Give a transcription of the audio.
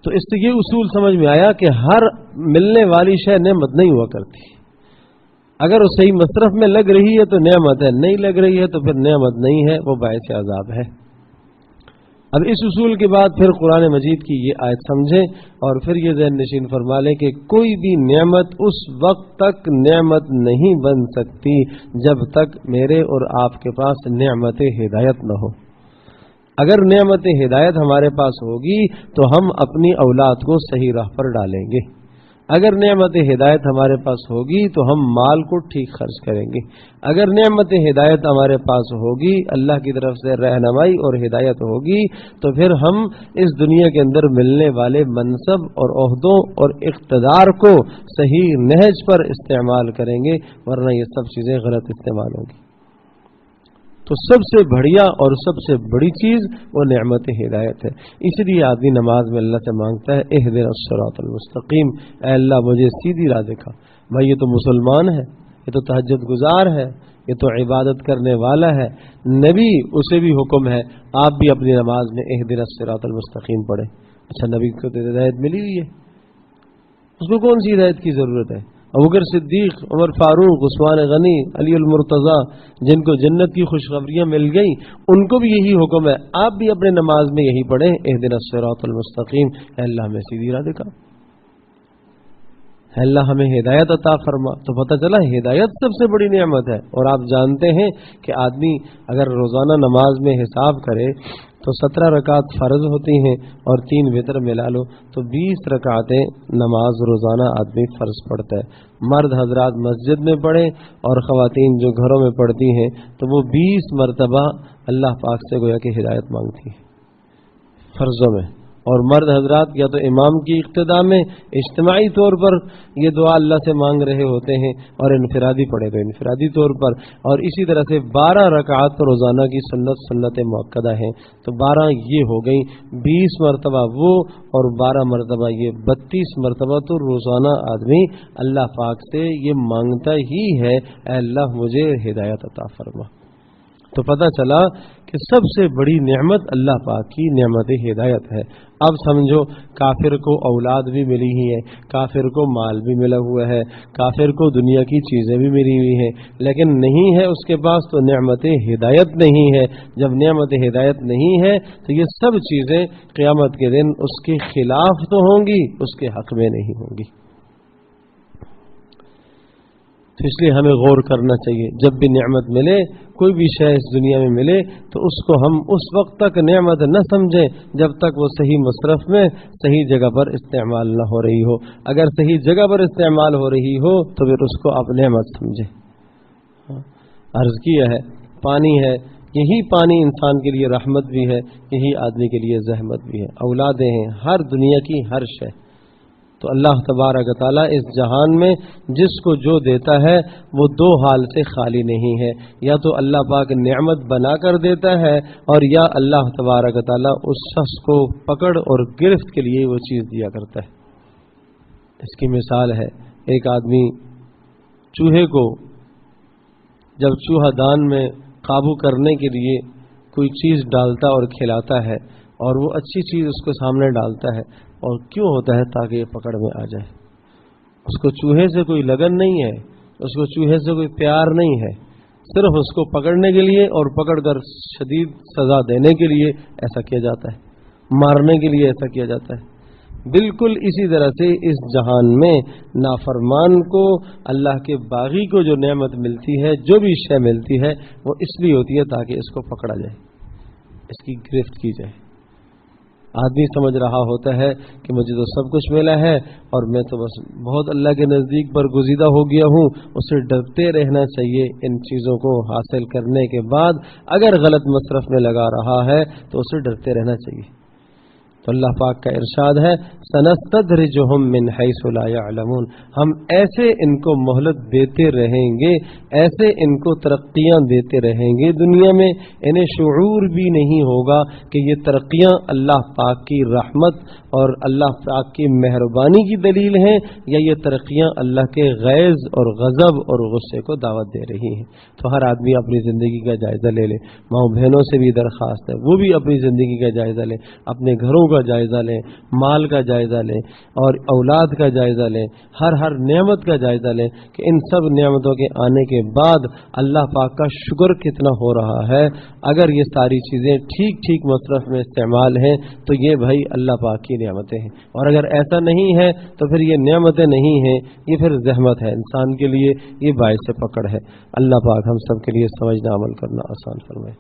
تو اس سے یہ اصول سمجھ میں آیا کہ ہر ملنے والی شے نعمت نہیں ہوا کرتی. اگر وہ صحیح مصرف میں لگ رہی ہے تو نعمت ہے، نہیں لگ رہی ہے تو پھر نعمت نہیں ہے، وہ باعث عذاب ہے. اب اس اصول کے بعد پھر قرآن مجید کی یہ آیت سمجھیں اور پھر یہ ذہن نشین فرما لیں کہ کوئی بھی نعمت اس وقت تک نعمت نہیں بن سکتی جب تک میرے اور آپ کے پاس نعمت ہدایت نہ ہو. اگر نعمت ہدایت ہمارے پاس ہوگی تو ہم اپنی اولاد کو صحیح راہ پر ڈالیں گے. اگر نعمت ہدایت ہمارے پاس ہوگی تو ہم مال کو ٹھیک خرچ کریں گے. اگر نعمت ہدایت ہمارے پاس ہوگی، اللہ کی طرف سے رہنمائی اور ہدایت ہوگی، تو پھر ہم اس دنیا کے اندر ملنے والے منصب اور عہدوں اور اقتدار کو صحیح نہج پر استعمال کریں گے، ورنہ یہ سب چیزیں غلط استعمال ہوں گی. تو سب سے بڑھیا اور سب سے بڑی چیز وہ نعمت ہدایت ہے. اس لیے آدمی نماز میں اللہ سے مانگتا ہے اہدنا الصراط المستقیم، اے اللہ مجھے سیدھی راہ دکھا. بھائی یہ تو مسلمان ہے، یہ تو تہجد گزار ہے، یہ تو عبادت کرنے والا ہے. نبی اسے بھی حکم ہے آپ بھی اپنی نماز میں اہدنا الصراط المستقیم پڑھیں. اچھا نبی کو تو ہدایت ملی ہوئی ہے، اس کو کون سی ہدایت کی ضرورت ہے؟ ابوبکر صدیق، عمر فاروق، عثمان غنی، علی المرتضیٰ، جن کو جنت کی خوشخبریاں مل گئیں، ان کو بھی یہی حکم ہے آپ بھی اپنے نماز میں یہی پڑھیں اہدنا الصراط المستقیم، اے اللہ ہمیں سیدھی راہ دکھا، اے اللہ ہمیں ہدایت عطا فرما. تو پتہ چلا ہدایت سب سے بڑی نعمت ہے. اور آپ جانتے ہیں کہ آدمی اگر روزانہ نماز میں حساب کرے تو 17 رکعت فرض ہوتی ہیں اور 3 وتر ملا لو تو 20 رکعتیں نماز روزانہ آدمی فرض پڑھتا ہے. مرد حضرات مسجد میں پڑھیں اور خواتین جو گھروں میں پڑھتی ہیں تو وہ 20 مرتبہ اللہ پاک سے گویا کہ ہدایت مانگتی ہیں فرضوں میں. اور مرد حضرات یا تو امام کی اقتداء میں اجتماعی طور پر یہ دعا اللہ سے مانگ رہے ہوتے ہیں، اور انفرادی پڑھے تو انفرادی طور پر. اور اسی طرح سے 12 رکعات روزانہ کی سنت مؤکدہ ہیں تو 12 یہ ہو گئی، 20 مرتبہ وہ اور 12 مرتبہ یہ، 32 مرتبہ تو روزانہ آدمی اللہ پاک سے یہ مانگتا ہی ہے اے اللہ مجھے ہدایت عطا فرما. تو پتہ چلا کہ سب سے بڑی نعمت اللہ پاک کی نعمت ہدایت ہے. اب سمجھو کافر کو اولاد بھی ملی ہی ہے، کافر کو مال بھی ملا ہوا ہے، کافر کو دنیا کی چیزیں بھی ملی ہوئی ہیں، لیکن نہیں ہے اس کے پاس تو نعمت ہدایت نہیں ہے. جب نعمت ہدایت نہیں ہے تو یہ سب چیزیں قیامت کے دن اس کے خلاف تو ہوں گی، اس کے حق میں نہیں ہوں گی. تو اس لیے ہمیں غور کرنا چاہیے جب بھی نعمت ملے، کوئی بھی شے اس دنیا میں ملے تو اس کو ہم اس وقت تک نعمت نہ سمجھیں جب تک وہ صحیح مصرف میں صحیح جگہ پر استعمال نہ ہو رہی ہو. اگر صحیح جگہ پر استعمال ہو رہی ہو تو پھر اس کو آپ نعمت سمجھیں. عرض کیا ہے پانی ہے، یہی پانی انسان کے لیے رحمت بھی ہے، یہی آدمی کے لیے زحمت بھی ہے. اولادیں ہیں، ہر دنیا کی ہر شے. تو اللہ تبارک و تعالیٰ اس جہان میں جس کو جو دیتا ہے وہ دو حال سے خالی نہیں ہے، یا تو اللہ پاک نعمت بنا کر دیتا ہے اور یا اللہ تبارک و تعالیٰ اس شخص کو پکڑ اور گرفت کے لیے وہ چیز دیا کرتا ہے. اس کی مثال ہے ایک آدمی چوہے کو جب چوہا دان میں قابو کرنے کے لیے کوئی چیز ڈالتا اور کھلاتا ہے اور وہ اچھی چیز اس کو سامنے ڈالتا ہے، اور کیوں ہوتا ہے تاکہ یہ پکڑ میں آ جائے. اس کو چوہے سے کوئی لگن نہیں ہے، اس کو چوہے سے کوئی پیار نہیں ہے، صرف اس کو پکڑنے کے لیے اور پکڑ کر شدید سزا دینے کے لیے ایسا کیا جاتا ہے، مارنے کے لیے ایسا کیا جاتا ہے. بالکل اسی طرح سے اس جہان میں نافرمان کو اللہ کے باغی کو جو نعمت ملتی ہے، جو بھی شے ملتی ہے، وہ اس لیے ہوتی ہے تاکہ اس کو پکڑا جائے، اس کی گرفت کی جائے. آدمی سمجھ رہا ہوتا ہے کہ مجھے تو سب کچھ ملا ہے اور میں تو بس بہت اللہ کے نزدیک برگزیدہ ہو گیا ہوں. اسے ڈرتے رہنا چاہیے ان چیزوں کو حاصل کرنے کے بعد. اگر غلط مصرف میں لگا رہا ہے تو اسے ڈرتے رہنا چاہیے. تو اللہ پاک کا ارشاد ہے سنستدرجہم من حیث لا یعلمون، ہم ایسے ان کو مہلت دیتے رہیں گے، ایسے ان کو ترقیاں دیتے رہیں گے دنیا میں، انہیں شعور بھی نہیں ہوگا کہ یہ ترقیاں اللہ پاک کی رحمت اور اللہ پاک کی مہربانی کی دلیل ہیں یا یہ ترقیاں اللہ کے غیظ اور غضب اور غصے کو دعوت دے رہی ہیں. تو ہر آدمی اپنی زندگی کا جائزہ لے لے. ماؤں بہنوں سے بھی درخواست ہے وہ بھی اپنی زندگی کا جائزہ لے، اپنے گھروں کا جائزہ لیں، مال کا جائزہ لیں اور اولاد کا جائزہ لیں، ہر نعمت کا جائزہ لیں کہ ان سب نعمتوں کے آنے کے بعد اللہ پاک کا شکر کتنا ہو رہا ہے۔ اگر یہ ساری چیزیں ٹھیک مصرف میں استعمال ہیں تو یہ بھائی اللہ پاک کی نعمتیں ہیں، اور اگر ایسا نہیں ہے تو پھر یہ نعمتیں نہیں ہیں، یہ پھر زحمت ہے انسان کے لیے، یہ باعث پکڑ ہے۔ اللہ پاک ہم سب کے لیے سمجھنا عمل کرنا آسان فرمائے۔